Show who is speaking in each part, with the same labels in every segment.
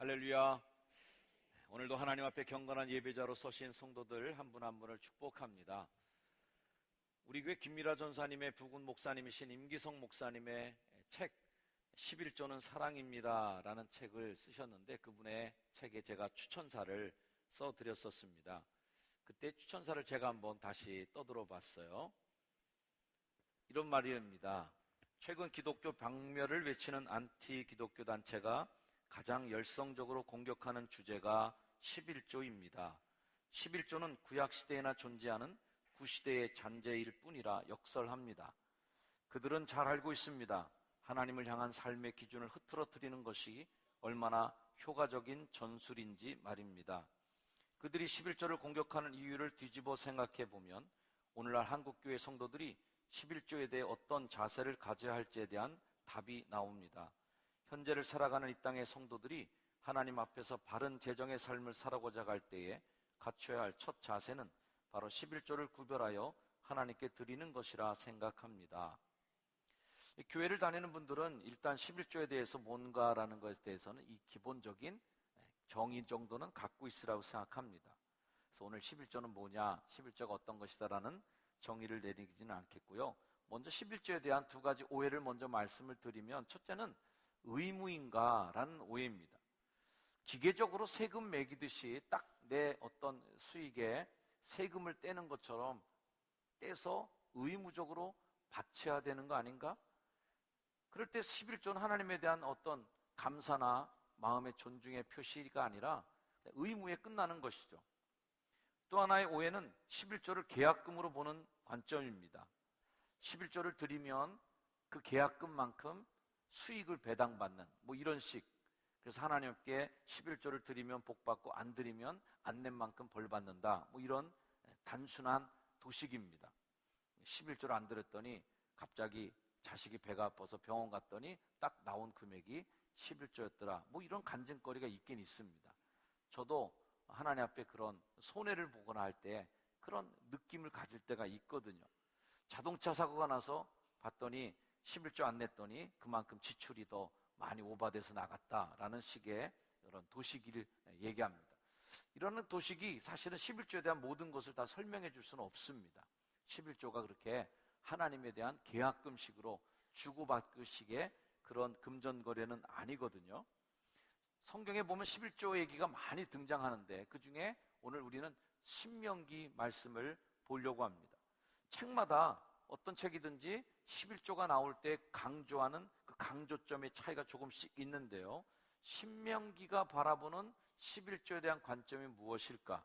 Speaker 1: 할렐루야. 오늘도 하나님 앞에 경건한 예배자로 서신 성도들 한 분 한 분을 축복합니다. 우리 교회 김미라 전사님의 부군 목사님이신 임기성 목사님의 책 11조는 사랑입니다 라는 책을 쓰셨는데, 그분의 책에 제가 추천사를 써드렸었습니다. 그때 추천사를 제가 한번 다시 떠들어 봤어요. 이런 말입니다. 최근 기독교 박멸을 외치는 안티 기독교 단체가 가장 열성적으로 공격하는 주제가 11조입니다. 11조는 구약시대에나 존재하는 구시대의 잔재일 뿐이라 역설합니다. 그들은 잘 알고 있습니다. 하나님을 향한 삶의 기준을 흐트러뜨리는 것이 얼마나 효과적인 전술인지 말입니다. 그들이 11조를 공격하는 이유를 뒤집어 생각해 보면 오늘날 한국교회 성도들이 11조에 대해 어떤 자세를 가져야 할지에 대한 답이 나옵니다. 현재를 살아가는 이 땅의 성도들이 하나님 앞에서 바른 재정의 삶을 살아고자 할 때에 갖춰야 할 첫 자세는 바로 11조를 구별하여 하나님께 드리는 것이라 생각합니다. 교회를 다니는 분들은 일단 11조에 대해서 뭔가라는 것에 대해서는 이 기본적인 정의 정도는 갖고 있으라고 생각합니다. 그래서 오늘 11조는 뭐냐, 11조가 어떤 것이다라는 정의를 내리지는 않겠고요. 먼저 11조에 대한 두 가지 오해를 먼저 말씀을 드리면, 첫째는 의무인가라는 오해입니다. 기계적으로 세금 매기듯이 딱 내 어떤 수익에 세금을 떼는 것처럼 떼서 의무적으로 바쳐야 되는 거 아닌가? 그럴 때 11조는 하나님에 대한 어떤 감사나 마음의 존중의 표시가 아니라 의무에 끝나는 것이죠. 또 하나의 오해는 11조를 계약금으로 보는 관점입니다. 11조를 드리면 그 계약금만큼 수익을 배당받는 이런 식. 그래서 하나님께 11조를 드리면 복받고 안 드리면 안 낸 만큼 벌받는다, 이런 단순한 도식입니다. 11조를 안 드렸더니 갑자기 자식이 배가 아파서 병원 갔더니 딱 나온 금액이 11조였더라, 이런 간증거리가 있긴 있습니다. 저도 하나님 앞에 그런 손해를 보거나 할 때 그런 느낌을 가질 때가 있거든요. 자동차 사고가 나서 봤더니 11조 안 냈더니 그만큼 지출이 더 많이 오바돼서 나갔다라는 식의 이런 도식을 얘기합니다. 이런 도식이 사실은 11조에 대한 모든 것을 다 설명해 줄 수는 없습니다. 11조가 그렇게 하나님에 대한 계약금식으로 주고받기 식의 그런 금전거래는 아니거든요. 성경에 보면 11조 얘기가 많이 등장하는데, 그 중에 오늘 우리는 신명기 말씀을 보려고 합니다. 책마다 어떤 책이든지 11조가 나올 때 강조하는 그 강조점의 차이가 조금씩 있는데요, 신명기가 바라보는 11조에 대한 관점이 무엇일까?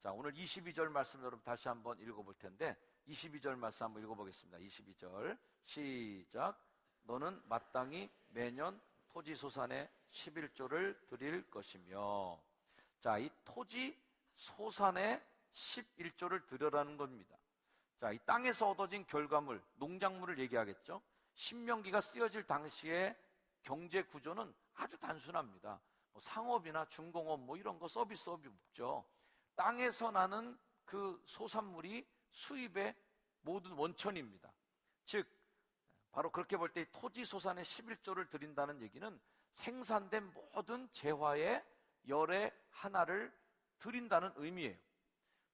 Speaker 1: 자, 오늘 22절 말씀 여러분 다시 한번 읽어볼 텐데, 22절 말씀 한번 읽어보겠습니다. 22절 시작. 너는 마땅히 매년 토지 소산의 11조를 드릴 것이며. 자, 이 토지 소산의 11조를 드려라는 겁니다. 자, 이 땅에서 얻어진 결과물, 농작물을 얘기하겠죠. 신명기가 쓰여질 당시의 경제 구조는 아주 단순합니다. 상업이나 중공업 이런 거 서비스업이 없죠. 땅에서 나는 그 소산물이 수입의 모든 원천입니다. 즉 바로 그렇게 볼 때 토지 소산의 11조를 드린다는 얘기는 생산된 모든 재화의 열의 하나를 드린다는 의미예요.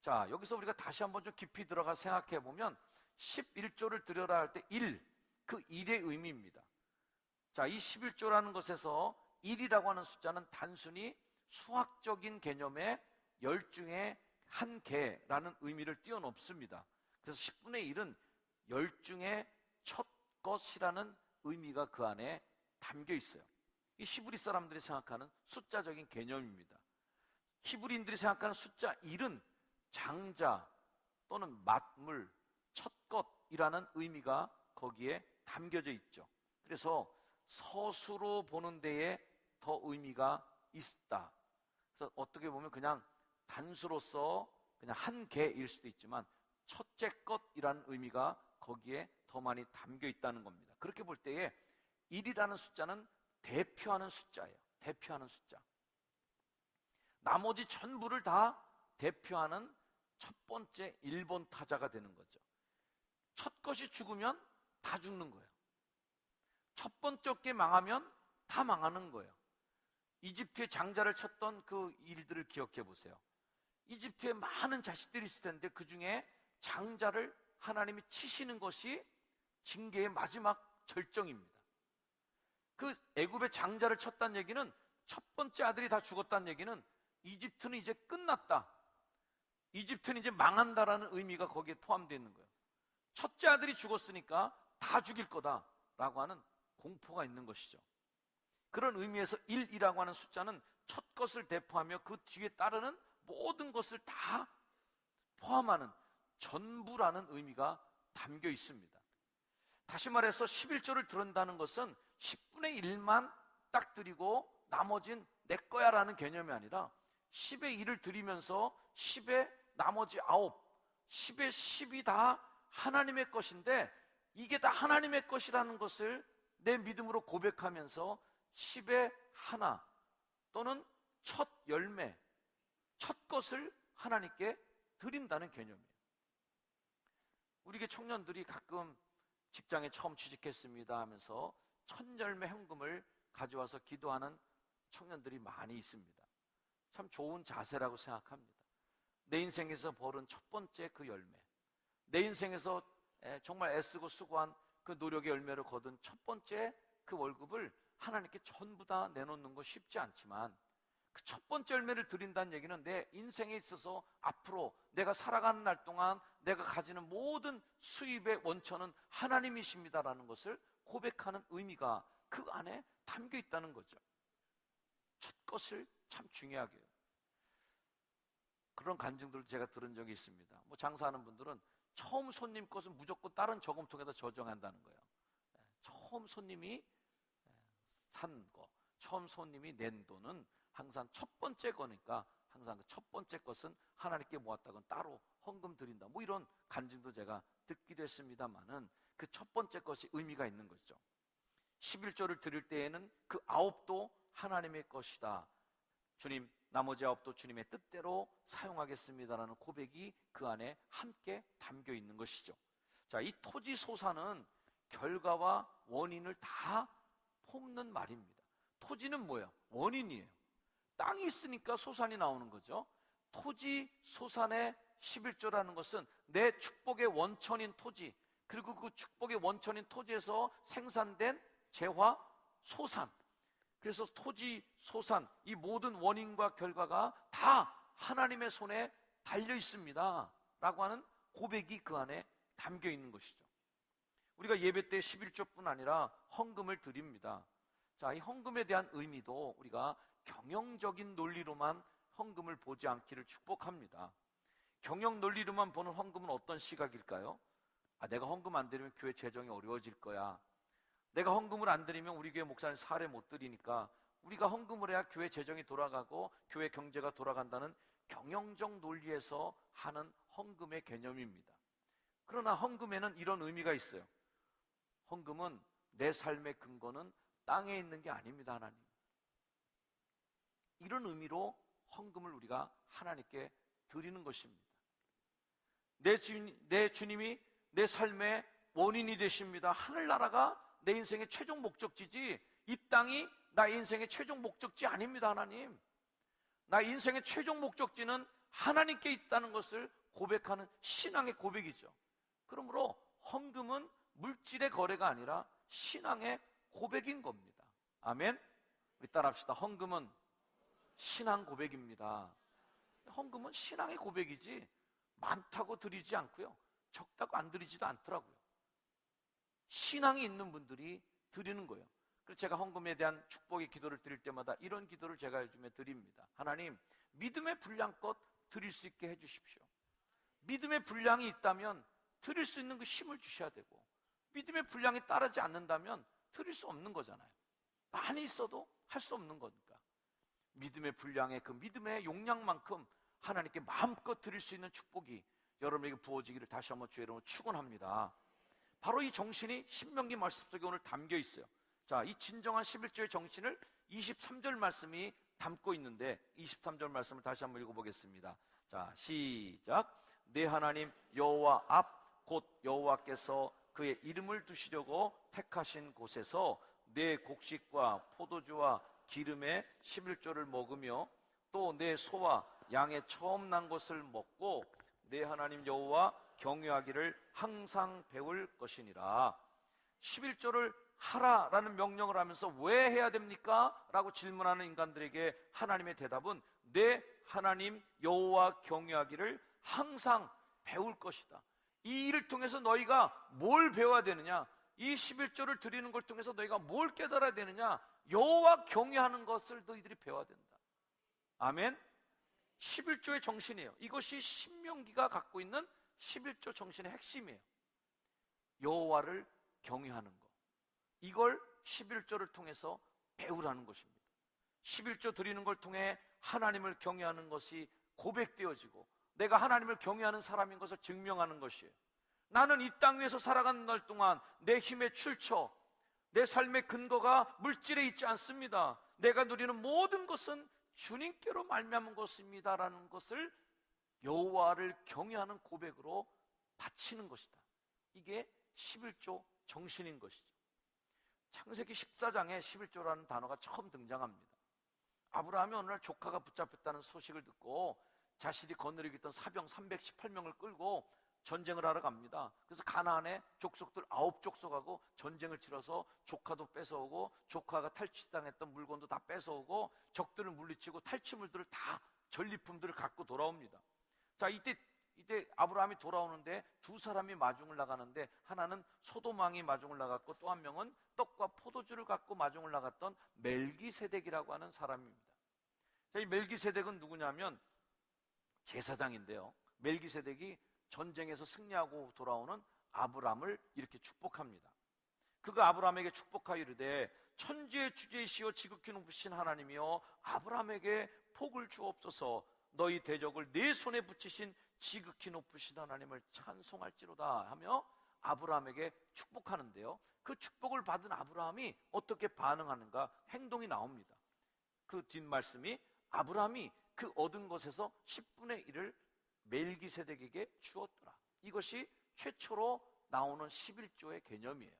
Speaker 1: 자, 여기서 우리가 다시 한번 좀 깊이 들어가 생각해 보면 11조를 드려라 할 때 1, 그 1의 의미입니다. 자, 이 11조라는 것에서 1이라고 하는 숫자는 단순히 수학적인 개념의 10 중에 한 개라는 의미를 뛰어넘습니다. 그래서 10분의 1은 10 중에 첫 것이라는 의미가 그 안에 담겨 있어요. 이 히브리 사람들이 생각하는 숫자적인 개념입니다. 히브리인들이 생각하는 숫자 1은 장자 또는 만물, 첫 것이라는 의미가 거기에 담겨져 있죠. 그래서 서수로 보는 데에 더 의미가 있다. 그래서 어떻게 보면 그냥 단수로서 그냥 한 개일 수도 있지만 첫째 것이라는 의미가 거기에 더 많이 담겨 있다는 겁니다. 그렇게 볼 때에 1이라는 숫자는 대표하는 숫자예요. 대표하는 숫자. 나머지 전부를 다 대표하는 첫 번째 1번 타자가 되는 거죠. 첫 것이 죽으면 다 죽는 거예요. 첫 번째 게 망하면 다 망하는 거예요. 이집트의 장자를 쳤던 그 일들을 기억해 보세요. 이집트에 많은 자식들이 있을 텐데 그 중에 장자를 하나님이 치시는 것이 징계의 마지막 절정입니다. 그 애굽의 장자를 쳤다는 얘기는 첫 번째 아들이 다 죽었다는 얘기는 이집트는 이제 끝났다, 이집트는 이제 망한다라는 의미가 거기에 포함되어 있는 거예요. 첫째 아들이 죽었으니까 다 죽일 거다라고 하는 공포가 있는 것이죠. 그런 의미에서 1이라고 하는 숫자는 첫 것을 대표하며 그 뒤에 따르는 모든 것을 다 포함하는 전부라는 의미가 담겨 있습니다. 다시 말해서 11조를 드린다는 것은 10분의 1만 딱 드리고 나머진 내 거야 라는 개념이 아니라 10의 1을 드리면서 10의 나머지 9, 10의 10이 다 하나님의 것인데 이게 다 하나님의 것이라는 것을 내 믿음으로 고백하면서 10의 하나 또는 첫 열매, 첫 것을 하나님께 드린다는 개념이에요. 우리에게 청년들이 가끔 직장에 처음 취직했습니다 하면서 첫 열매 현금을 가져와서 기도하는 청년들이 많이 있습니다. 참 좋은 자세라고 생각합니다. 내 인생에서 벌은 첫 번째 그 열매, 내 인생에서 정말 애쓰고 수고한 그 노력의 열매를 거둔 첫 번째 그 월급을 하나님께 전부 다 내놓는 거 쉽지 않지만 그 첫 번째 열매를 드린다는 얘기는 내 인생에 있어서 앞으로 내가 살아가는 날 동안 내가 가지는 모든 수입의 원천은 하나님이십니다라는 것을 고백하는 의미가 그 안에 담겨 있다는 거죠. 첫 것을 참 중요하게 해요. 그런 간증들을 제가 들은 적이 있습니다. 장사하는 분들은 처음 손님 것은 무조건 다른 저금통에다 저장한다는 거예요. 처음 손님이 산 거, 처음 손님이 낸 돈은 항상 첫 번째 거니까 항상 그 첫 번째 것은 하나님께 모았다건 따로 헌금 드린다. 이런 간증도 제가 듣기도 했습니다만은 그 첫 번째 것이 의미가 있는 거죠. 11조를 드릴 때에는 그 9도 하나님의 것이다. 주님, 나머지 9도 주님의 뜻대로 사용하겠습니다라는 고백이 그 안에 함께 담겨 있는 것이죠. 자, 이 토지소산은 결과와 원인을 다 품는 말입니다. 토지는 뭐예요? 원인이에요. 땅이 있으니까 소산이 나오는 거죠. 토지 소산의 11조라는 것은 내 축복의 원천인 토지, 그리고 그 축복의 원천인 토지에서 생산된 재화, 소산, 그래서 토지, 소산, 이 모든 원인과 결과가 다 하나님의 손에 달려 있습니다 라고 하는 고백이 그 안에 담겨 있는 것이죠. 우리가 예배 때 11조뿐 아니라 헌금을 드립니다. 자, 이 헌금에 대한 의미도 우리가 경영적인 논리로만 헌금을 보지 않기를 축복합니다. 경영 논리로만 보는 헌금은 어떤 시각일까요? 내가 헌금 안 드리면 교회 재정이 어려워질 거야. 내가 헌금을 안 드리면 우리 교회 목사님 사례 못 드리니까 우리가 헌금을 해야 교회 재정이 돌아가고 교회 경제가 돌아간다는 경영적 논리에서 하는 헌금의 개념입니다. 그러나 헌금에는 이런 의미가 있어요. 헌금은 내 삶의 근거는 땅에 있는 게 아닙니다, 하나님. 이런 의미로 헌금을 우리가 하나님께 드리는 것입니다. 내 주님이 내 삶의 원인이 되십니다. 하늘나라가 내 인생의 최종 목적지지 이 땅이 나의 인생의 최종 목적지 아닙니다, 하나님. 나의 인생의 최종 목적지는 하나님께 있다는 것을 고백하는 신앙의 고백이죠. 그러므로 헌금은 물질의 거래가 아니라 신앙의 고백인 겁니다. 아멘. 우리 따라합시다. 헌금은 신앙 고백입니다. 헌금은 신앙의 고백이지 많다고 드리지 않고요, 적다고 안 드리지도 않더라고요. 신앙이 있는 분들이 드리는 거예요. 그래서 제가 헌금에 대한 축복의 기도를 드릴 때마다 이런 기도를 제가 요즘에 드립니다. 하나님, 믿음의 분량껏 드릴 수 있게 해주십시오. 믿음의 분량이 있다면 드릴 수 있는 그 힘을 주셔야 되고, 믿음의 분량이 따르지 않는다면 드릴 수 없는 거잖아요. 많이 있어도 할 수 없는 거니까 믿음의 분량의 그 믿음의 용량만큼 하나님께 마음껏 드릴 수 있는 축복이 여러분에게 부어지기를 다시 한번 주의 이름으로 축원합니다. 바로 이 정신이 신명기 말씀 속에 오늘 담겨 있어요. 자, 이 진정한 11조의 정신을 23절 말씀이 담고 있는데 23절 말씀을 다시 한번 읽어보겠습니다. 자, 시작. 내 하나님 여호와 앞 곧 여호와께서 그의 이름을 두시려고 택하신 곳에서 내 곡식과 포도주와 기름에 11조를 먹으며 또 내 소와 양의 처음 난 것을 먹고 내 하나님 여호와 경외하기를 항상 배울 것이니라. 11조를 하라라는 명령을 하면서 왜 해야 됩니까? 라고 질문하는 인간들에게 하나님의 대답은 내 하나님 여호와 경외하기를 항상 배울 것이다. 이 일을 통해서 너희가 뭘 배워야 되느냐? 이 11조를 드리는 걸 통해서 너희가 뭘 깨달아야 되느냐? 여호와 경외하는 것을 너희들이 배워야 된다. 아멘. 11조의 정신이에요. 이것이 신명기가 갖고 있는 11조 정신의 핵심이에요. 여호와를 경외하는 것, 이걸 11조를 통해서 배우라는 것입니다. 11조 드리는 걸 통해 하나님을 경외하는 것이 고백되어지고 내가 하나님을 경외하는 사람인 것을 증명하는 것이에요. 나는 이 땅 위에서 살아가는 날 동안 내 힘의 출처, 내 삶의 근거가 물질에 있지 않습니다. 내가 누리는 모든 것은 주님께로 말미암은 것입니다라는 것을 여호와를 경외하는 고백으로 바치는 것이다. 이게 11조 정신인 것이죠. 창세기 14장에 11조라는 단어가 처음 등장합니다. 아브라함이 어느 날 조카가 붙잡혔다는 소식을 듣고 자신이 거느리고 있던 사병 318명을 끌고 전쟁을 하러 갑니다. 그래서 가나안의 족속들 9족속하고 전쟁을 치러서 조카도 뺏어오고 조카가 탈취당했던 물건도 다 뺏어오고 적들을 물리치고 탈취물들을 다 전리품들을 갖고 돌아옵니다. 자, 이때 아브라함이 돌아오는데 두 사람이 마중을 나가는데 하나는 소돔왕이 마중을 나갔고 또 한 명은 떡과 포도주를 갖고 마중을 나갔던 멜기세덱이라고 하는 사람입니다. 자, 이 멜기세덱은 누구냐면 제사장인데요. 멜기세덱이 전쟁에서 승리하고 돌아오는 아브람을 이렇게 축복합니다. 그가 아브람에게 축복하여 이르되 천지의 주제이시오 지극히 높으신 하나님이여 아브람에게 복을 주옵소서. 너희 대적을 내 손에 붙이신 지극히 높으신 하나님을 찬송할지로다 하며 아브람에게 축복하는데요, 그 축복을 받은 아브람이 어떻게 반응하는가? 행동이 나옵니다. 그 뒷말씀이 아브람이 그 얻은 것에서 10분의 1을 멜기세덱에게 주었더라. 이것이 최초로 나오는 11조의 개념이에요.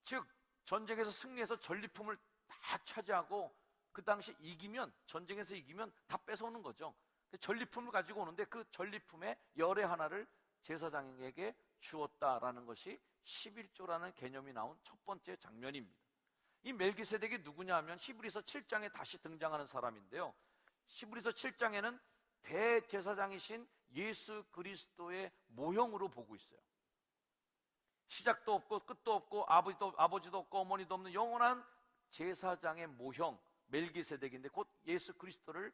Speaker 1: 즉 전쟁에서 승리해서 전리품을 다 차지하고 그 당시 전쟁에서 이기면 다 뺏어오는 거죠. 전리품을 가지고 오는데 그 전리품의 열의 하나를 제사장에게 주었다라는 것이 11조라는 개념이 나온 첫 번째 장면입니다. 이 멜기세덱이 누구냐 하면 히브리서 7장에 다시 등장하는 사람인데요, 히브리서 7장에는 대제사장이신 예수 그리스도의 모형으로 보고 있어요. 시작도 없고 끝도 없고 아버지도 없고 어머니도 없는 영원한 제사장의 모형 멜기세덱인데 곧 예수 그리스도를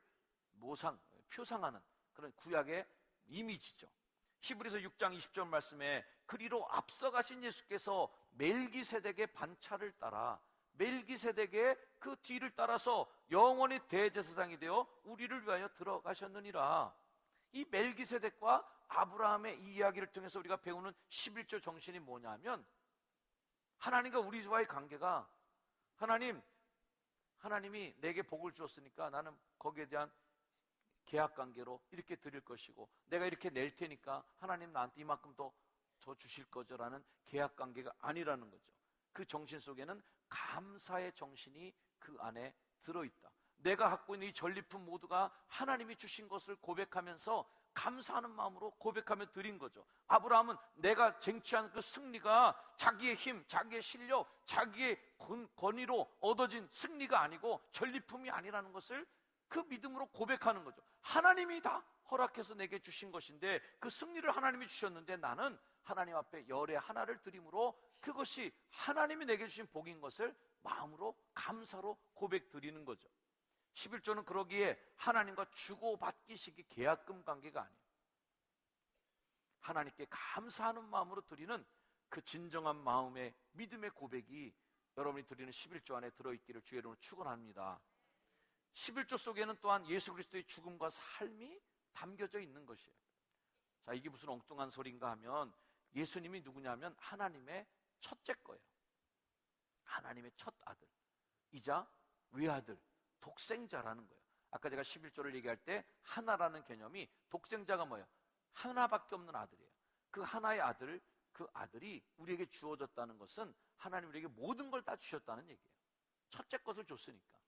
Speaker 1: 표상하는 그런 구약의 이미지죠. 히브리서 6장 20절 말씀에 그리로 앞서가신 예수께서 멜기세덱의 반차를 따라 멜기세덱의 그 뒤를 따라서 영원히 대제사장이 되어 우리를 위하여 들어가셨느니라. 이 멜기세덱과 아브라함의 이 이야기를 통해서 우리가 배우는 11조 정신이 뭐냐면 하나님과 우리와의 관계가 하나님이 내게 복을 주었으니까 나는 거기에 대한 계약관계로 이렇게 드릴 것이고 내가 이렇게 낼 테니까 하나님 나한테 이만큼 더 주실 거죠라는 계약관계가 아니라는 거죠. 그 정신 속에는 감사의 정신이 그 안에 들어있다. 내가 갖고 있는 이 전리품 모두가 하나님이 주신 것을 고백하면서 감사하는 마음으로 고백하며 드린 거죠. 아브라함은 내가 쟁취한 그 승리가 자기의 힘, 자기의 실력, 자기의 권위로 얻어진 승리가 아니고 전리품이 아니라는 것을 그 믿음으로 고백하는 거죠. 하나님이 다 허락해서 내게 주신 것인데 그 승리를 하나님이 주셨는데 나는 하나님 앞에 열의 하나를 드림으로 그것이 하나님이 내게 주신 복인 것을 마음으로 감사로 고백 드리는 거죠. 11조는 그러기에 하나님과 주고받기식의 계약금 관계가 아니에요. 하나님께 감사하는 마음으로 드리는 그 진정한 마음의 믿음의 고백이 여러분이 드리는 11조 안에 들어있기를 주의 이름으로 축원합니다. 11조 속에는 또한 예수 그리스도의 죽음과 삶이 담겨져 있는 것이에요. 자, 이게 무슨 엉뚱한 소리인가 하면 예수님이 누구냐면 하나님의 첫째 거예요. 하나님의 첫 아들 이자 외아들, 독생자라는 거예요. 아까 제가 11조를 얘기할 때 하나라는 개념이 독생자가 뭐예요? 하나밖에 없는 아들이에요. 그 하나의 아들, 그 아들이 우리에게 주어졌다는 것은 하나님 우리에게 모든 걸 다 주셨다는 얘기예요. 첫째 것을 줬으니까.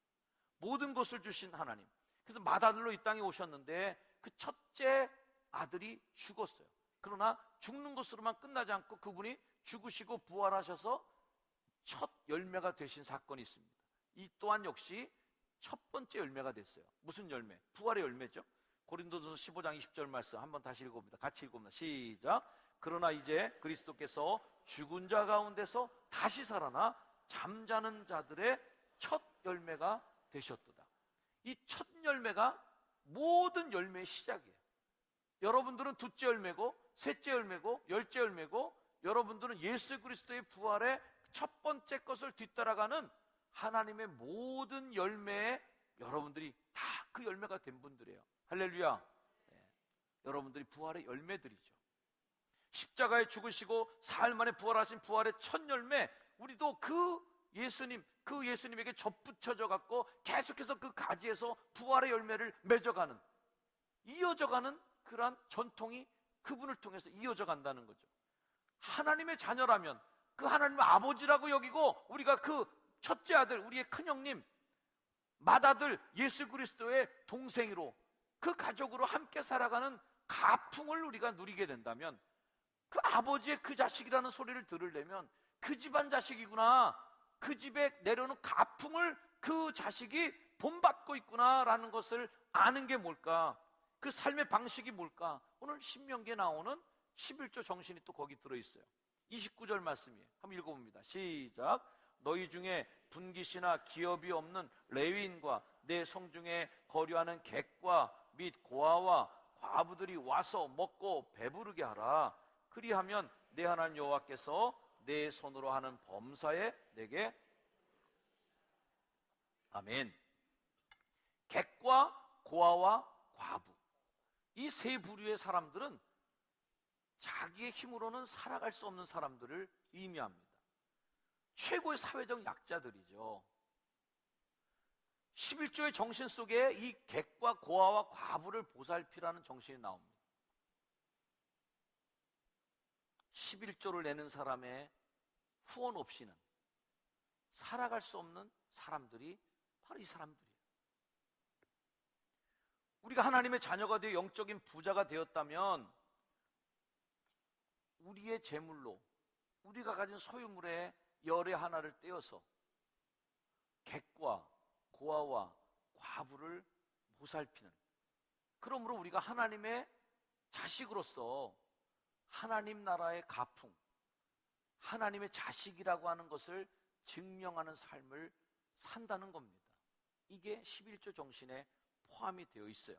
Speaker 1: 모든 것을 주신 하나님. 그래서 맏아들로 이 땅에 오셨는데 그 첫째 아들이 죽었어요. 그러나 죽는 것으로만 끝나지 않고 그분이 죽으시고 부활하셔서 첫 열매가 되신 사건이 있습니다. 이 또한 역시 첫 번째 열매가 됐어요. 무슨 열매? 부활의 열매죠. 고린도전서 15장 20절 말씀 한번 다시 읽어봅니다. 같이 읽어봅니다. 시작. 그러나 이제 그리스도께서 죽은 자 가운데서 다시 살아나 잠자는 자들의 첫 열매가 되셨도다. 이 첫 열매가 모든 열매의 시작이에요. 여러분들은 둘째 열매고 셋째 열매고 열째 열매고, 여러분들은 예수 그리스도의 부활의 첫 번째 것을 뒤따라가는 하나님의 모든 열매에 여러분들이 다 그 열매가 된 분들이에요. 할렐루야. 네. 여러분들이 부활의 열매들이죠. 십자가에 죽으시고 사흘 만에 부활하신 부활의 첫 열매, 우리도 그 예수님에게 접붙여져 갖고 계속해서 그 가지에서 부활의 열매를 맺어가는, 이어져가는 그러한 전통이 그분을 통해서 이어져 간다는 거죠. 하나님의 자녀라면 그 하나님의 아버지라고 여기고, 우리가 그 첫째 아들, 우리의 큰형님, 맏아들 예수 그리스도의 동생으로 그 가족으로 함께 살아가는 가풍을 우리가 누리게 된다면, 그 아버지의 그 자식이라는 소리를 들으려면 그 집안 자식이구나, 그 집에 내려오는 가풍을 그 자식이 본받고 있구나라는 것을 아는 게 뭘까? 그 삶의 방식이 뭘까? 오늘 신명기에 나오는 11조 정신이 또 거기 들어있어요. 29절 말씀이에요. 한번 읽어봅니다. 시작. 너희 중에 분깃이나 기업이 없는 레위인과 내 성중에 거류하는 객과 및 고아와 과부들이 와서 먹고 배부르게 하라. 그리하면 내 하나님 여호와께서 내 손으로 하는 범사에 내게, 아멘. 객과 고아와 과부, 이 세 부류의 사람들은 자기의 힘으로는 살아갈 수 없는 사람들을 의미합니다. 최고의 사회적 약자들이죠. 11조의 정신 속에 이 객과 고아와 과부를 보살피라는 정신이 나옵니다. 11조를 내는 사람의 후원 없이는 살아갈 수 없는 사람들이 바로 이 사람들이에요. 우리가 하나님의 자녀가 되어 영적인 부자가 되었다면 우리의 재물로, 우리가 가진 소유물의 열의 하나를 떼어서 객과 고아와 과부를 보살피는, 그러므로 우리가 하나님의 자식으로서 하나님 나라의 가풍, 하나님의 자식이라고 하는 것을 증명하는 삶을 산다는 겁니다. 이게 11조 정신에 포함이 되어 있어요.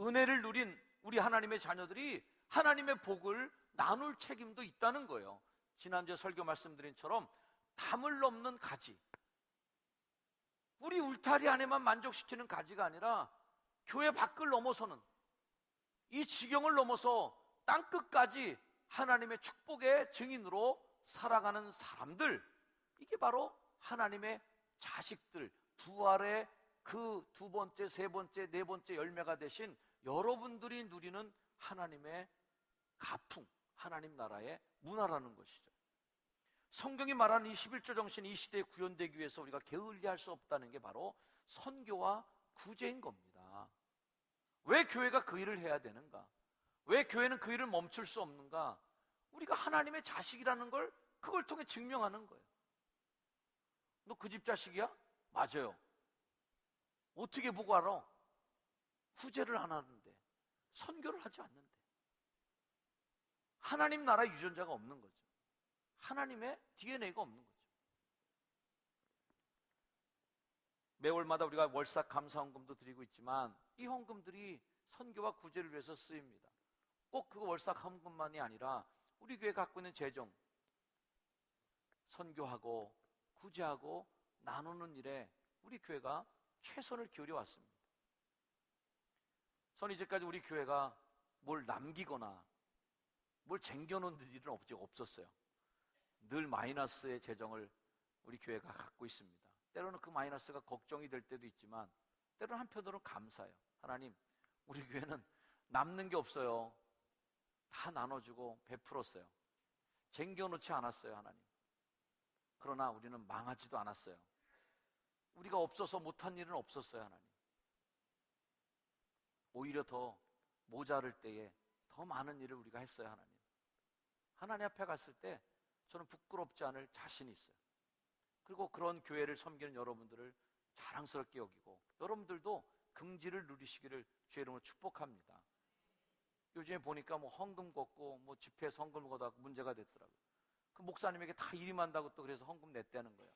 Speaker 1: 은혜를 누린 우리 하나님의 자녀들이 하나님의 복을 나눌 책임도 있다는 거예요. 지난주에 설교 말씀드린 처럼 담을 넘는 가지, 우리 울타리 안에만 만족시키는 가지가 아니라 교회 밖을 넘어서는, 이 지경을 넘어서 땅끝까지 하나님의 축복의 증인으로 살아가는 사람들, 이게 바로 하나님의 자식들, 부활의 그 두 번째, 세 번째, 네 번째 열매가 되신 여러분들이 누리는 하나님의 가풍, 하나님 나라의 문화라는 것이죠. 성경이 말하는 이 11조 정신이 이 시대에 구현되기 위해서 우리가 게을리할 수 없다는 게 바로 선교와 구제인 겁니다. 왜 교회가 그 일을 해야 되는가? 왜 교회는 그 일을 멈출 수 없는가? 우리가 하나님의 자식이라는 걸 그걸 통해 증명하는 거예요. 너 그 집 자식이야? 맞아요. 어떻게 보고 알아? 구제를 안 하는데, 선교를 하지 않는데. 하나님 나라 유전자가 없는 거죠. 하나님의 DNA가 없는 거죠. 매월마다 우리가 월삭 감사헌금도 드리고 있지만 이 헌금들이 선교와 구제를 위해서 쓰입니다. 꼭 그 월삭 헌금만이 아니라 우리 교회 갖고 있는 재정, 선교하고 구제하고 나누는 일에 우리 교회가 최선을 기울여 왔습니다. 저는 이제까지 우리 교회가 뭘 남기거나 뭘 쟁겨놓는 일은 없었어요. 늘 마이너스의 재정을 우리 교회가 갖고 있습니다. 때로는 그 마이너스가 걱정이 될 때도 있지만 때로는 한편으로는 감사해요. 하나님, 우리 교회는 남는 게 없어요. 다 나눠주고 베풀었어요. 쟁겨놓지 않았어요, 하나님. 그러나 우리는 망하지도 않았어요. 우리가 없어서 못한 일은 없었어요, 하나님. 오히려 더 모자랄 때에 더 많은 일을 우리가 했어요, 하나님. 하나님 앞에 갔을 때 저는 부끄럽지 않을 자신이 있어요. 그리고 그런 교회를 섬기는 여러분들을 자랑스럽게 여기고 여러분들도 긍지를 누리시기를 주의 이름으로 축복합니다. 요즘에 보니까 뭐 헌금 걷고 뭐 집회에서 헌금 걷다가 문제가 됐더라고요. 그 목사님에게 다 일임한다고 또 그래서 헌금 냈다는 거예요.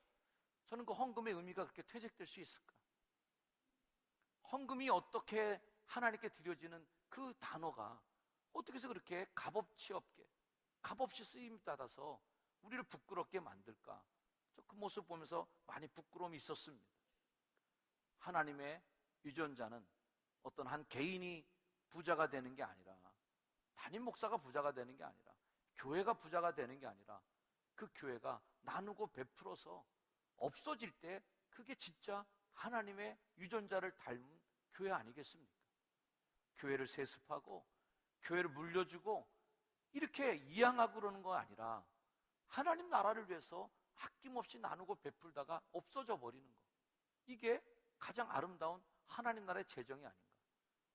Speaker 1: 저는 그 헌금의 의미가 그렇게 퇴색될 수 있을까? 헌금이 어떻게 하나님께 드려지는 그 단어가 어떻게 해서 그렇게 값없이 없게, 값없이 쓰임 받아서 우리를 부끄럽게 만들까? 저 그 모습 보면서 많이 부끄러움이 있었습니다. 하나님의 유전자는 어떤 한 개인이 부자가 되는 게 아니라, 담임 목사가 부자가 되는 게 아니라, 교회가 부자가 되는 게 아니라 그 교회가 나누고 베풀어서 없어질 때 그게 진짜 하나님의 유전자를 닮은 교회 아니겠습니까? 교회를 세습하고 교회를 물려주고 이렇게 이양하고 그러는 거 아니라 하나님 나라를 위해서 아낌없이 나누고 베풀다가 없어져 버리는 거, 이게 가장 아름다운 하나님 나라의 재정이 아닌가,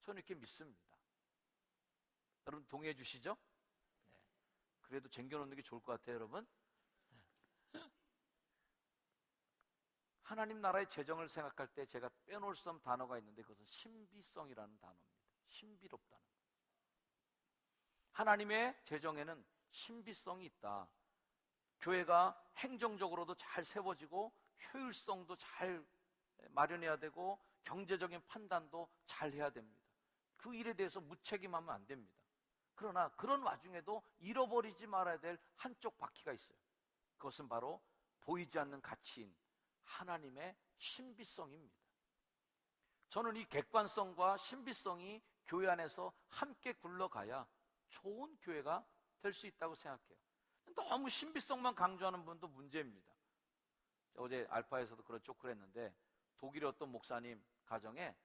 Speaker 1: 저는 이렇게 믿습니다. 여러분 동의해 주시죠? 네. 그래도 쟁겨놓는 게 좋을 것 같아요, 여러분. 하나님 나라의 재정을 생각할 때 제가 빼놓을 수 없는 단어가 있는데 그것은 신비성이라는 단어입니다. 신비롭다는 것. 하나님의 재정에는 신비성이 있다. 교회가 행정적으로도 잘 세워지고 효율성도 잘 마련해야 되고 경제적인 판단도 잘 해야 됩니다. 그 일에 대해서 무책임하면 안 됩니다. 그러나 그런 와중에도 잃어버리지 말아야 될 한쪽 바퀴가 있어요. 그것은 바로 보이지 않는 가치인 하나님의 신비성입니다. 저는 이 객관성과 신비성이 교회 안에서 함께 굴러가야 좋은 교회가 될 수 있다고 생각해요. 너무 신비성만 강조하는 분도 문제입니다. 어제 알파에서도 그런 쪽을 했는데 독일의 어떤 목사님 가정에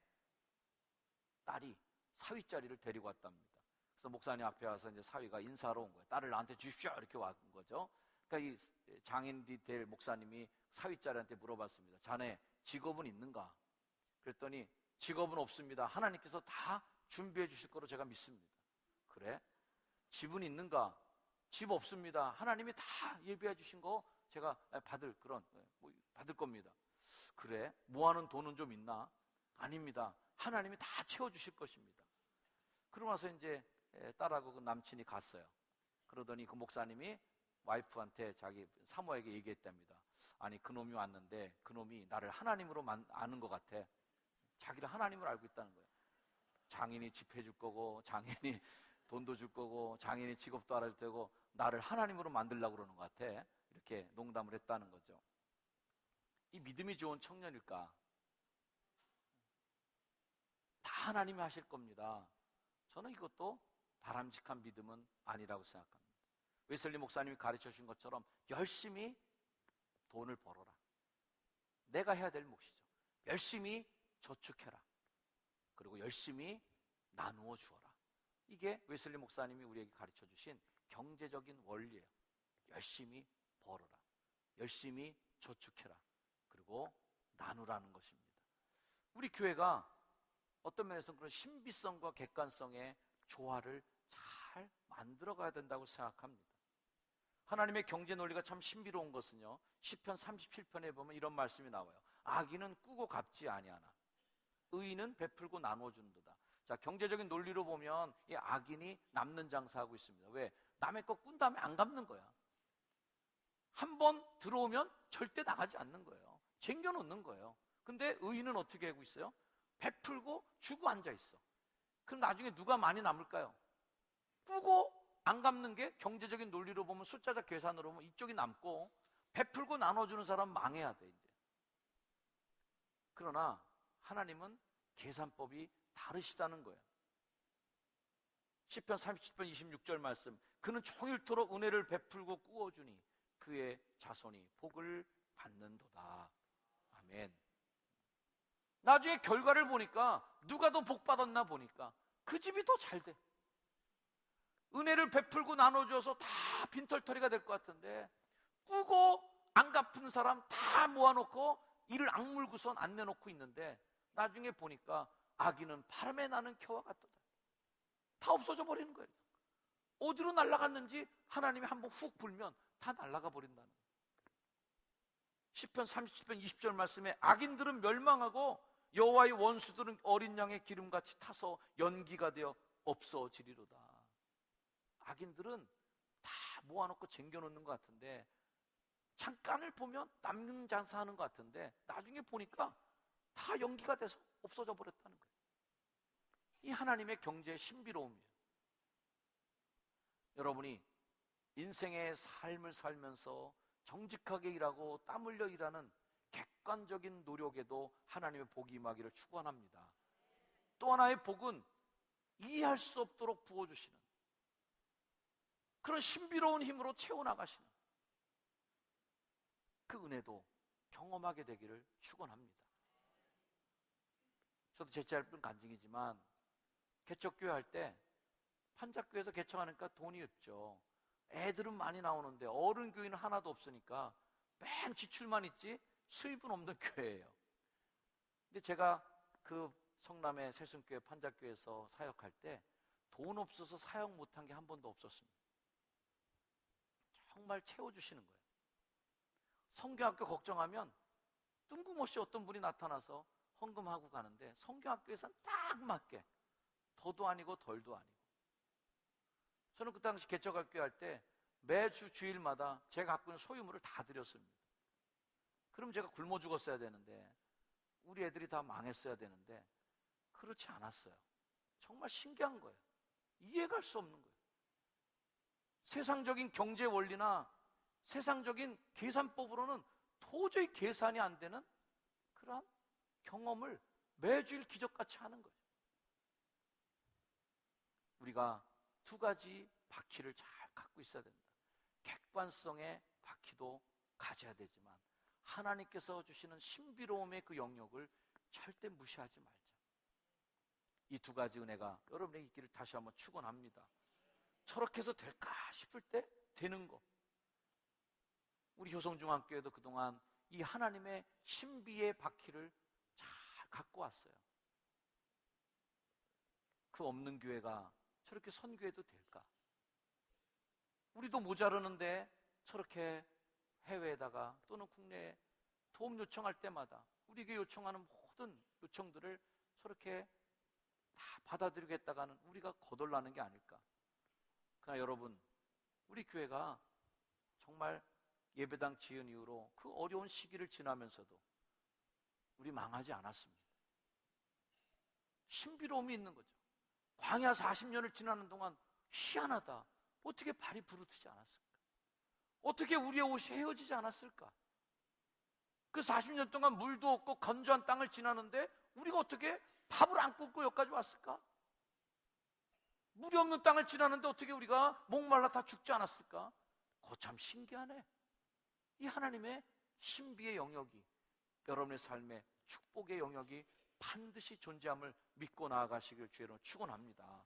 Speaker 1: 딸이 사위자리를 데리고 왔답니다. 그래서 목사님 앞에 와서 이제 사위가 인사하러 온 거예요. 딸을 나한테 주십시오 이렇게 왔 거죠. 그러니까 이 장인이 될 목사님이 사위자리한테 물어봤습니다. 자네 직업은 있는가? 그랬더니 직업은 없습니다. 하나님께서 다 준비해 주실 거로 제가 믿습니다. 그래? 집은 있는가? 집 없습니다. 하나님이 다 예비해 주신 거 제가 받을 겁니다. 그래? 모아놓은 돈은 좀 있나? 아닙니다. 하나님이 다 채워주실 것입니다. 그러고 나서 이제 딸하고 그 남친이 갔어요. 그러더니 그 목사님이 와이프한테 자기 사모에게 얘기했답니다. 아니 그놈이 왔는데 그놈이 나를 하나님으로 아는 것 같아. 자기를 하나님으로 알고 있다는 거예요. 장인이 집 해줄 거고 장인이 돈도 줄 거고 장인이 직업도 알아줄 테고 나를 하나님으로 만들려고 그러는 것 같아. 이렇게 농담을 했다는 거죠. 이 믿음이 좋은 청년일까? 다 하나님이 하실 겁니다. 저는 이것도 바람직한 믿음은 아니라고 생각합니다. 웨슬리 목사님이 가르쳐 주신 것처럼 열심히 돈을 벌어라. 내가 해야 될 몫이죠. 열심히 저축해라. 그리고 열심히 나누어 주어라. 이게 웨슬리 목사님이 우리에게 가르쳐 주신 경제적인 원리예요. 열심히 벌어라. 열심히 저축해라. 그리고 나누라는 것입니다. 우리 교회가 어떤 면에서는 그런 신비성과 객관성의 조화를 잘 만들어가야 된다고 생각합니다. 하나님의 경제 논리가 참 신비로운 것은요, 시편 37편에 보면 이런 말씀이 나와요. 악인은 꾸고 갚지 아니하나 의인은 베풀고 나눠주는도다. 자, 경제적인 논리로 보면 이 악인이 남는 장사하고 있습니다. 왜? 남의 거 꾼 다음에 안 갚는 거야. 한 번 들어오면 절대 나가지 않는 거예요. 쟁여놓는 거예요. 근데 의인은 어떻게 하고 있어요? 베풀고 주고 앉아있어. 그럼 나중에 누가 많이 남을까요? 꾸고 안 갚는 게 경제적인 논리로 보면 숫자적 계산으로 보면 이쪽이 남고, 베풀고 나눠주는 사람은 망해야 돼 이제. 그러나 하나님은 계산법이 다르시다는 거예요. 시편 37편 26절 말씀, 그는 종일토록 은혜를 베풀고 꾸어주니 그의 자손이 복을 받는도다. 아멘. 나중에 결과를 보니까 누가 더 복 받았나 보니까 그 집이 더 잘 돼. 은혜를 베풀고 나눠줘서 다 빈털터리가 될 것 같은데 꾸고 안 갚은 사람 다 모아놓고 이를 악물고선 안 내놓고 있는데 나중에 보니까 아기는 바람에 나는 겨와 같도다. 다 없어져 버리는 거예요. 어디로 날아갔는지 하나님이 한번 훅 불면 다 날아가 버린다는 거예요. 시편 37편 20절 말씀에 악인들은 멸망하고 여호와의 원수들은 어린 양의 기름같이 타서 연기가 되어 없어지리로다. 악인들은 다 모아놓고 쟁겨놓는 것 같은데, 잠깐을 보면 남는 장사하는 것 같은데 나중에 보니까 다 연기가 돼서 없어져 버렸다는 거예요. 이 하나님의 경제의 신비로움이에요. 여러분이 인생의 삶을 살면서 정직하게 일하고 땀 흘려 일하는 객관적인 노력에도 하나님의 복이 임하기를 축원합니다. 또 하나의 복은 이해할 수 없도록 부어주시는 그런 신비로운 힘으로 채워나가시는 그 은혜도 경험하게 되기를 축원합니다. 저도 제 짧은 간증이지만 개척교회 할 때 판작교회에서 개척하니까 돈이 없죠. 애들은 많이 나오는데 어른 교회는 하나도 없으니까 맨 지출만 있지 수입은 없는 교회예요. 근데 제가 그 성남의 새순교회 판작교회에서 사역할 때 돈 없어서 사역 못한 게 한 번도 없었습니다. 정말 채워주시는 거예요. 성경학교 걱정하면 뜬금없이 어떤 분이 나타나서 헌금하고 가는데 성경학교에서는 딱 맞게 더도 아니고 덜도 아니고. 저는 그 당시 개척학교 할 때 매주 주일마다 제가 갖고 있는 소유물을 다 드렸습니다. 그럼 제가 굶어 죽었어야 되는데, 우리 애들이 다 망했어야 되는데 그렇지 않았어요. 정말 신기한 거예요. 이해갈 수 없는 거예요. 세상적인 경제 원리나 세상적인 계산법으로는 도저히 계산이 안 되는 그러한 경험을 매주일 기적같이 하는 거예요. 우리가 두 가지 바퀴를 잘 갖고 있어야 된다. 객관성의 바퀴도 가져야 되지만 하나님께서 주시는 신비로움의 그 영역을 절대 무시하지 말자. 이 두 가지 은혜가 여러분에게 있기를 다시 한번 축원합니다. 저렇게 해서 될까 싶을 때 되는 거. 우리 효성중앙교회도 그동안 이 하나님의 신비의 바퀴를 잘 갖고 왔어요. 그 없는 교회가 저렇게 선교해도 될까? 우리도 모자르는데 저렇게 해외에다가 또는 국내에 도움 요청할 때마다 우리에게 요청하는 모든 요청들을 저렇게 다 받아들이겠다가는 우리가 거덜나는 게 아닐까? 그러나 여러분, 우리 교회가 정말 예배당 지은 이후로 그 어려운 시기를 지나면서도 우리 망하지 않았습니다. 신비로움이 있는 거죠. 광야 40년을 지나는 동안 희한하다. 어떻게 발이 부르트지 않았을까? 어떻게 우리의 옷이 헤어지지 않았을까? 그 40년 동안 물도 없고 건조한 땅을 지나는데 우리가 어떻게 밥을 안 굽고 여기까지 왔을까? 물이 없는 땅을 지나는데 어떻게 우리가 목말라 다 죽지 않았을까? 거참 신기하네. 이 하나님의 신비의 영역이, 여러분의 삶의 축복의 영역이 반드시 존재함을 믿고 나아가시길 주의로 축원합니다.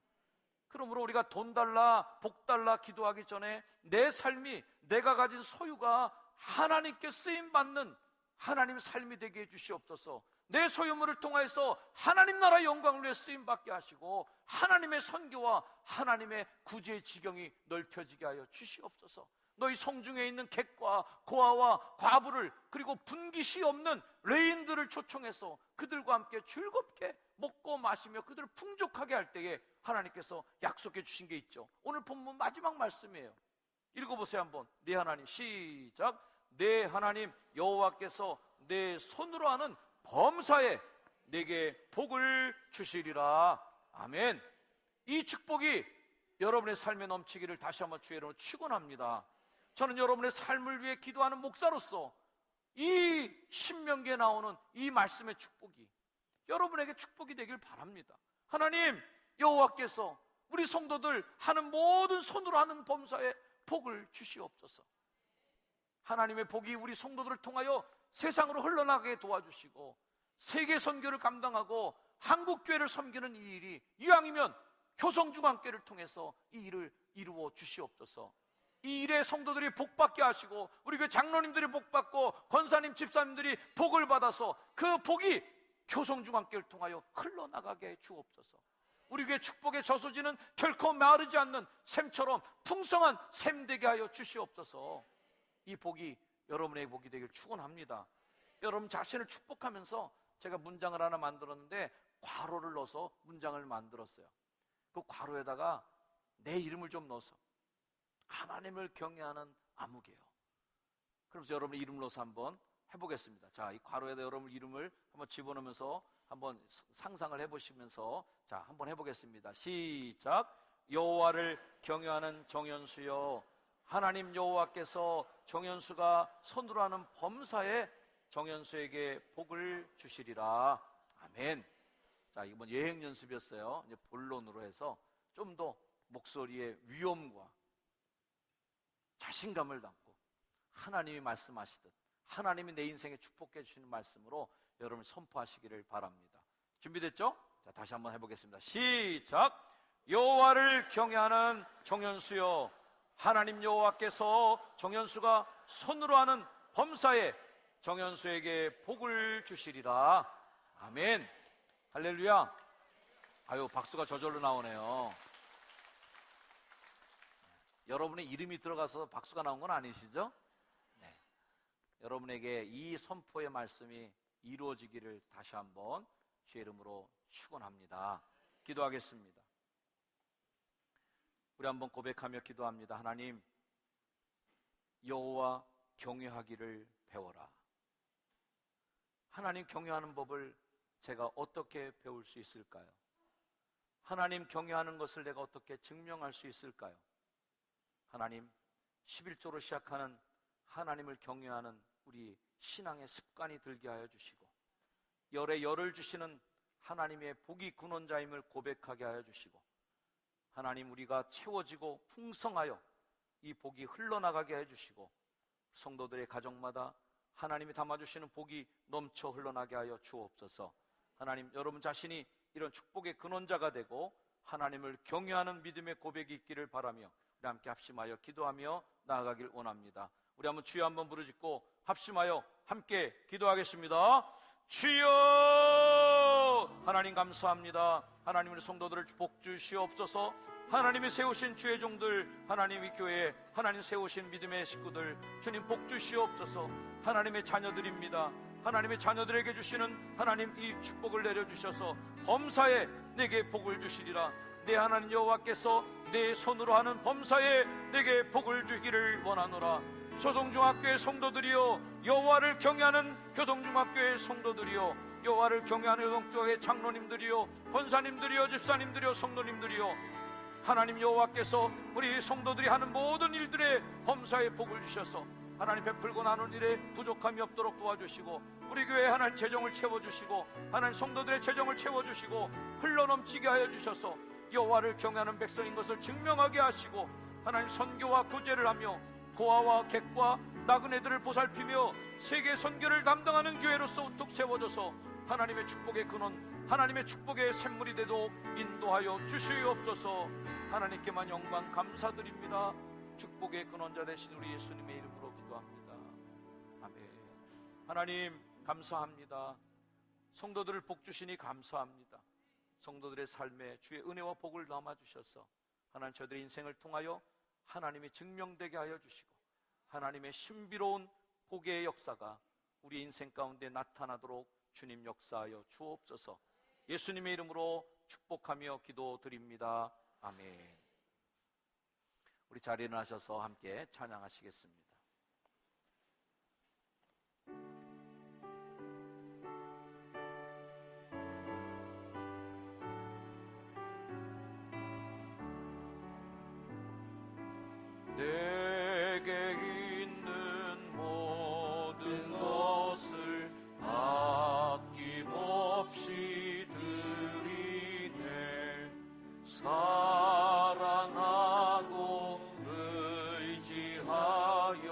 Speaker 1: 그러므로 우리가 돈 달라 복 달라 기도하기 전에 내 삶이, 내가 가진 소유가 하나님께 쓰임받는 하나님의 삶이 되게 해주시옵소서. 내 소유물을 통해서 하나님 나라 영광을 위해 쓰임받게 하시고 하나님의 선교와 하나님의 구제의 지경이 넓혀지게 하여 주시옵소서. 너희 성중에 있는 객과 고아와 과부를, 그리고 분깃이 없는 레인들을 초청해서 그들과 함께 즐겁게 먹고 마시며 그들을 풍족하게 할 때에 하나님께서 약속해 주신 게 있죠. 오늘 본문 마지막 말씀이에요. 읽어보세요 한번. 내 하나님, 시작. 내 하나님 여호와께서 내 손으로 하는 범사에 내게 복을 주시리라. 아멘. 이 축복이 여러분의 삶에 넘치기를 다시 한번 주의 이름으로 축원합니다. 저는 여러분의 삶을 위해 기도하는 목사로서 이 신명기에 나오는 이 말씀의 축복이 여러분에게 축복이 되길 바랍니다. 하나님 여호와께서 우리 성도들 하는 모든 손으로 하는 범사에 복을 주시옵소서. 하나님의 복이 우리 성도들을 통하여 세상으로 흘러나가게 도와주시고 세계 선교를 감당하고 한국교회를 섬기는 이 일이 이왕이면 효성중앙교회를 통해서 이 일을 이루어 주시옵소서. 이 일에 성도들이 복받게 하시고 우리 교회 장로님들이 복받고 권사님 집사님들이 복을 받아서 그 복이 교성중앙교회를 통하여 흘러나가게 주옵소서. 우리 교회 축복의 저수지는 결코 마르지 않는 샘처럼 풍성한 샘 되게 하여 주시옵소서. 이 복이 여러분의 복이 되길 축원합니다. 여러분 자신을 축복하면서 제가 문장을 하나 만들었는데 괄호를 넣어서 문장을 만들었어요. 그 괄호에다가 내 이름을 좀 넣어서 하나님을 경외하는 아무개요. 그러면서 여러분의 이름을 넣어서 한번 해보겠습니다. 자, 이 괄호에다 여러분 이름을 한번 집어넣으면서 한번 상상을 해보시면서 자, 한번 해보겠습니다. 시작. 여호와를 경외하는 정연수여, 하나님 여호와께서 정연수가 손으로 하는 범사에 정연수에게 복을 주시리라. 아멘. 자, 이번 예행 연습이었어요. 이제 본론으로 해서 좀 더 목소리의 위엄과 자신감을 담고 하나님이 말씀하시듯 하나님이 내 인생에 축복해 주시는 말씀으로 여러분 선포하시기를 바랍니다. 준비됐죠? 자, 다시 한번 해보겠습니다. 시작. 여호와를 경외하는 정연수여, 하나님 여호와께서 정연수가 손으로 하는 범사에 정연수에게 복을 주시리라. 아멘. 할렐루야. 아유, 박수가 저절로 나오네요. 여러분의 이름이 들어가서 박수가 나온 건 아니시죠? 네. 여러분에게 이 선포의 말씀이 이루어지기를 다시 한번 주의 이름으로 축원합니다. 기도하겠습니다. 우리 한번 고백하며 기도합니다. 하나님, 여호와 경외하기를 배워라. 하나님 경외하는 법을 제가 어떻게 배울 수 있을까요? 하나님 경외하는 것을 내가 어떻게 증명할 수 있을까요? 하나님, 11조로 시작하는 하나님을 경외하는 우리 신앙의 습관이 들게 하여 주시고 열에 열을 주시는 하나님의 복이 근원자임을 고백하게 하여 주시고 하나님, 우리가 채워지고 풍성하여 이 복이 흘러나가게 해 주시고 성도들의 가정마다 하나님이 담아주시는 복이 넘쳐 흘러나게 하여 주옵소서. 하나님, 여러분 자신이 이런 축복의 근원자가 되고 하나님을 경외하는 믿음의 고백이 있기를 바라며 우리 함께 합심하여 기도하며 나아가길 원합니다. 우리 한번 주여 한번 부르짖고 합심하여 함께 기도하겠습니다. 주여! 하나님 감사합니다. 하나님, 우리 성도들을 복 주시옵소서. 하나님이 세우신 주의 종들, 하나님 이 교회에 하나님 세우신 믿음의 식구들, 주님 복 주시옵소서. 하나님의 자녀들입니다. 하나님의 자녀들에게 주시는 하나님 이 축복을 내려주셔서 범사에 내게 복을 주시리라. 내 하나님 여호와께서 내 손으로 하는 범사에 내게 복을 주기를 원하노라. 교동중학교의 성도들이여, 여호와를 경외하는 교동중학교의 성도들이여, 여호와를 경외하는 교동중학교의 장로님들이여, 권사님들이여, 집사님들이여, 성도님들이여, 하나님 여호와께서 우리 성도들이 하는 모든 일들에 범사에 복을 주셔서 하나님 베풀고 나눈 일에 부족함이 없도록 도와주시고 우리 교회에 하나님 재정을 채워주시고 하나님 성도들의 재정을 채워주시고 흘러넘치게 하여 주셔서 여호와를 경외하는 백성인 것을 증명하게 하시고 하나님 선교와 구제를 하며 고아와 객과 나그네들을 보살피며 세계 선교를 담당하는 교회로서 우뚝 세워져서 하나님의 축복의 근원, 하나님의 축복의 샘물이 되도록 인도하여 주시옵소서. 하나님께만 영광 감사드립니다. 축복의 근원자 되신 우리 예수님의 이름으로 기도합니다. 아멘. 하나님 감사합니다. 성도들을 복 주시니 감사합니다. 성도들의 삶에 주의 은혜와 복을 담아주셔서 하나님 저들의 인생을 통하여 하나님이 증명되게 하여 주시고 하나님의 신비로운 복의 역사가 우리 인생 가운데 나타나도록 주님 역사하여 주옵소서. 예수님의 이름으로 축복하며 기도드립니다. 아멘. 우리 자리에 일어나셔서 함께 찬양하시겠습니다. 내게 있는 모든 것을 아낌없이 드리네. 사랑하고 의지하여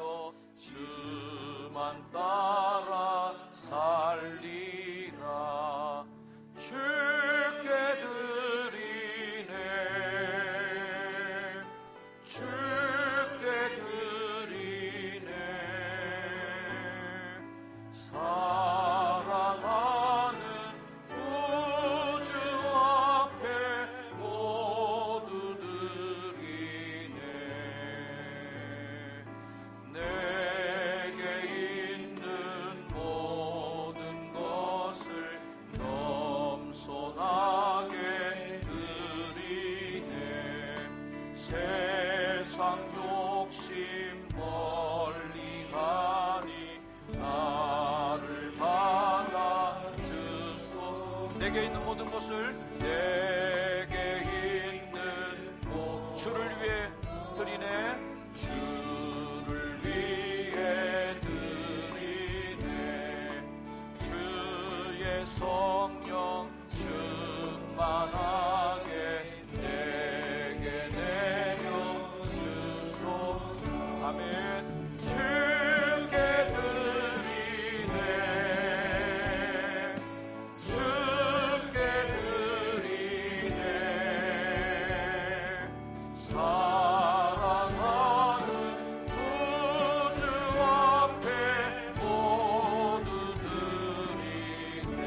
Speaker 1: 모든 것을 내게 있는 것 주를 위해 드리네 주를 위해 드리네 주의 성령 충만하게 내게 내려 주소서 아멘 주께 드리네 주께 드리네 사랑하는 구주 앞에 모두 드리네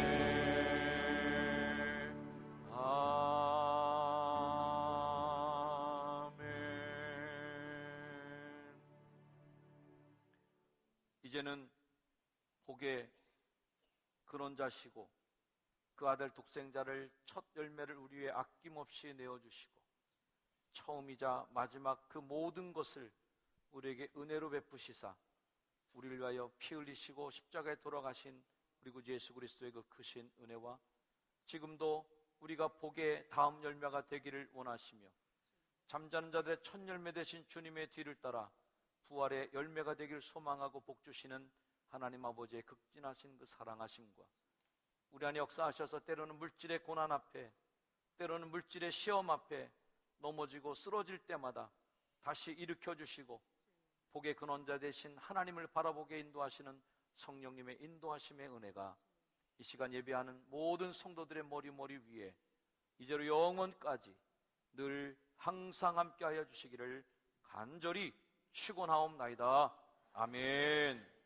Speaker 1: 아멘. 이제는 복의 근원자시고 그 아들 독생자를 첫 열매를 우리 위해 아낌없이 내어주시고 처음이자 마지막 그 모든 것을 우리에게 은혜로 베푸시사 우리를 위하여 피 흘리시고 십자가에 돌아가신 우리 구주 예수 그리스도의 그 크신 은혜와 지금도 우리가 복의 다음 열매가 되기를 원하시며 잠자는 자들의 첫 열매 되신 주님의 뒤를 따라 부활의 열매가 되기를 소망하고 복주시는 하나님 아버지의 극진하신 그 사랑하심과 우리 안에 역사하셔서 때로는 물질의 고난 앞에 때로는 물질의 시험 앞에 넘어지고 쓰러질 때마다 다시 일으켜주시고 복의 근원자 되신 하나님을 바라보게 인도하시는 성령님의 인도하심의 은혜가 이 시간 예배하는 모든 성도들의 머리 위에 이제로 영원까지 늘 항상 함께하여 주시기를 간절히 축원하옵나이다. 아멘.